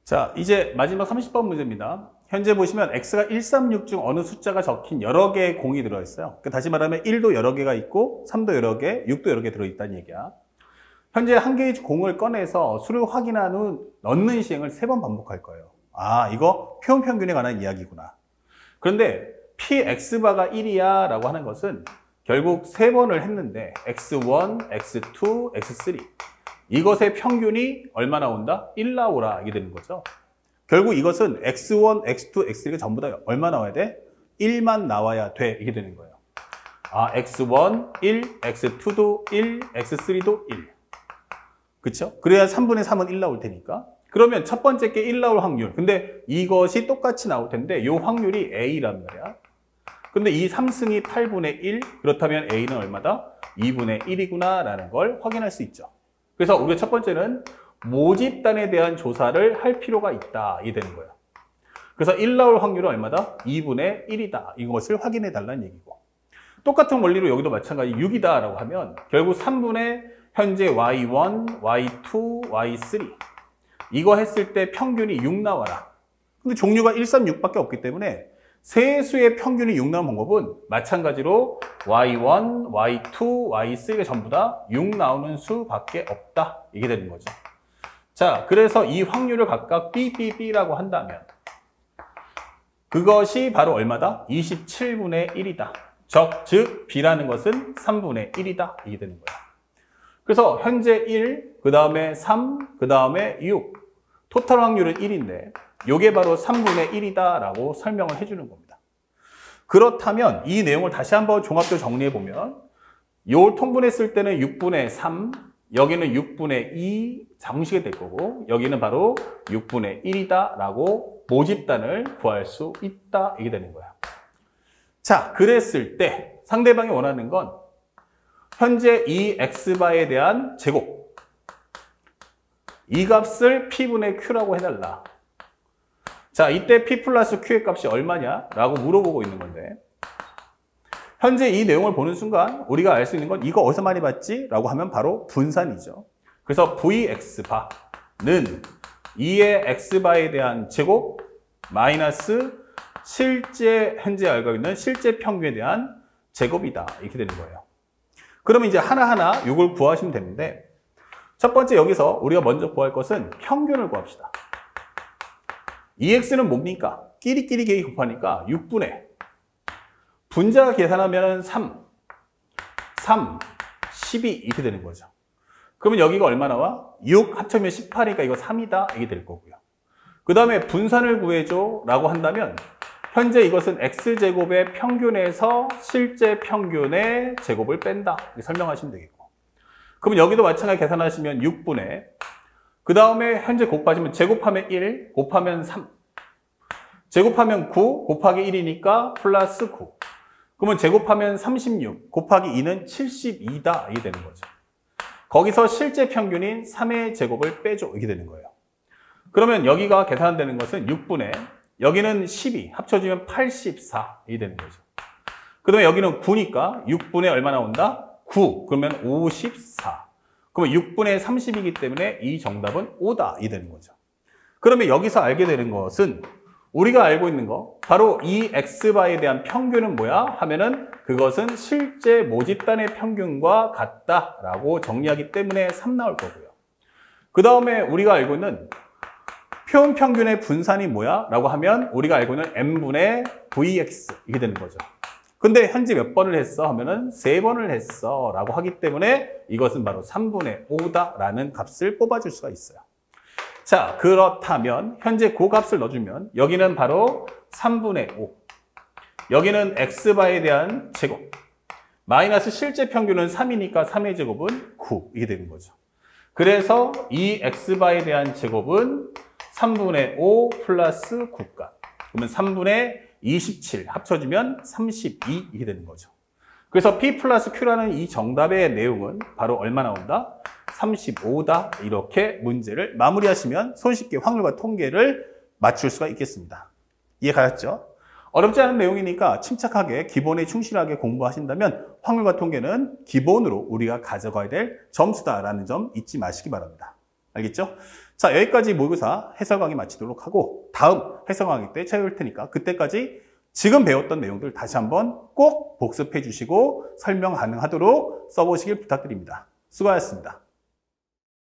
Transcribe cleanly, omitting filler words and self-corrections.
자, 이제 마지막 30번 문제입니다. 현재 보시면 x가 136 중 어느 숫자가 적힌 여러 개의 공이 들어있어요. 다시 말하면 1도 여러 개가 있고 3도 여러 개, 6도 여러 개 들어있다는 얘기야. 현재 한 개의 공을 꺼내서 수를 확인한 후 넣는 시행을 3번 반복할 거예요. 아, 이거 표현 평균에 관한 이야기구나. 그런데 px바가 1이야 라고 하는 것은 결국 3번을 했는데 x1, x2, x3 이것의 평균이 얼마 나온다? 1 나오라 이게 되는 거죠. 결국 이것은 x1, x2, x3가 전부 다 얼마 나와야 돼? 1만 나와야 돼 이게 되는 거예요. 아, x1 1, x2도 1, x3도 1. 그쵸? 그래야 3분의 3은 1 나올 테니까. 그러면 첫 번째 게 1 나올 확률. 근데 이것이 똑같이 나올 텐데 이 확률이 A란 말이야. 근데 이 3승이 8분의 1, 그렇다면 A는 얼마다? 2분의 1이구나 라는 걸 확인할 수 있죠. 그래서 우리가 첫 번째는 모집단에 대한 조사를 할 필요가 있다. 이게 되는 거예요. 그래서 1 나올 확률은 얼마다? 2분의 1이다. 이것을 확인해 달라는 얘기고. 똑같은 원리로 여기도 마찬가지 6이다 라고 하면 결국 3분의 현재 y1, y2, y3 이거 했을 때 평균이 6 나와라. 근데 종류가 1, 3, 6밖에 없기 때문에 세 수의 평균이 6 나오는 방법은 마찬가지로 y1, y2, y3가 전부 다 6 나오는 수밖에 없다. 이게 되는 거죠. 자, 그래서 이 확률을 각각 BBB라고 한다면 그것이 바로 얼마다? 27분의 1이다. 즉 B라는 것은 3분의 1이다. 이게 되는 거야. 그래서 현재 1, 그 다음에 3, 그 다음에 6. 토탈 확률은 1인데 이게 바로 3분의 1이다 라고 설명을 해주는 겁니다. 그렇다면 이 내용을 다시 한번 종합적으로 정리해보면 요 통분했을 때는 6분의 3, 여기는 6분의 2 정식이 될 거고 여기는 바로 6분의 1이다 라고 모집단을 구할 수 있다 이게 되는 거야. 자, 그랬을 때 상대방이 원하는 건 현재 이 x바에 대한 제곱 이 값을 p분의 q라고 해달라. 자, 이때 p 플러스 q의 값이 얼마냐? 라고 물어보고 있는 건데 현재 이 내용을 보는 순간 우리가 알 수 있는 건 이거 어디서 많이 봤지? 라고 하면 바로 분산이죠. 그래서 vx바는 2의 x바에 대한 제곱 마이너스 실제 현재 알고 있는 실제 평균에 대한 제곱이다. 이렇게 되는 거예요. 그러면 이제 하나하나 이걸 구하시면 되는데 첫 번째 여기서 우리가 먼저 구할 것은 평균을 구합시다. 2x는 뭡니까? 끼리끼리 곱하니까 6분의 분자 계산하면 3, 12 이렇게 되는 거죠. 그러면 여기가 얼마 나와? 6 합쳐면 18이니까 이거 3이다 이게 될 거고요. 그 다음에 분산을 구해줘 라고 한다면 현재 이것은 x제곱의 평균에서 실제 평균의 제곱을 뺀다 이렇게 설명하시면 되겠고 그러면 여기도 마찬가지 계산하시면 6분의 그 다음에 현재 곱하시면 제곱하면 1 곱하면 3 제곱하면 9 곱하기 1이니까 플러스 9 그러면 제곱하면 36 곱하기 2는 72다 이게 되는 거죠. 거기서 실제 평균인 3의 제곱을 빼줘 이게 되는 거예요. 그러면 여기가 계산되는 것은 6분의 여기는 12 합쳐지면 84 이게 되는 거죠. 그 다음에 여기는 9니까 6분의 얼마 나온다? 9 그러면 54 그러면 6분의 30이기 때문에 이 정답은 5다 이 되는 거죠. 그러면 여기서 알게 되는 것은 우리가 알고 있는 거 바로 이 x바에 대한 평균은 뭐야? 하면은 그것은 실제 모집단의 평균과 같다라고 정리하기 때문에 3 나올 거고요. 그 다음에 우리가 알고 있는 표현 평균의 분산이 뭐야? 라고 하면 우리가 알고 있는 n분의 vx 이게 되는 거죠. 근데 현재 몇 번을 했어? 하면은 3번을 했어 라고 하기 때문에 이것은 바로 3분의 5다 라는 값을 뽑아줄 수가 있어요. 자, 그렇다면 현재 그 값을 넣어주면 여기는 바로 3분의 5 여기는 x바에 대한 제곱 마이너스 실제 평균은 3이니까 3의 제곱은 9 이게 되는 거죠. 그래서 이 x바에 대한 제곱은 3분의 5 플러스 9값 그러면 3분의 27 합쳐주면 32 이게 되는 거죠. 그래서 P 플러스 Q라는 이 정답의 내용은 바로 얼마 나온다? 35다 이렇게 문제를 마무리하시면 손쉽게 확률과 통계를 맞출 수가 있겠습니다. 이해 가셨죠? 어렵지 않은 내용이니까 침착하게 기본에 충실하게 공부하신다면 확률과 통계는 기본으로 우리가 가져가야 될 점수다라는 점 잊지 마시기 바랍니다. 알겠죠? 자, 여기까지 모의고사 해설 강의 마치도록 하고 다음 해설 강의 때 찾아올 테니까 그때까지 지금 배웠던 내용들 다시 한번 꼭 복습해 주시고 설명 가능하도록 써보시길 부탁드립니다. 수고하셨습니다.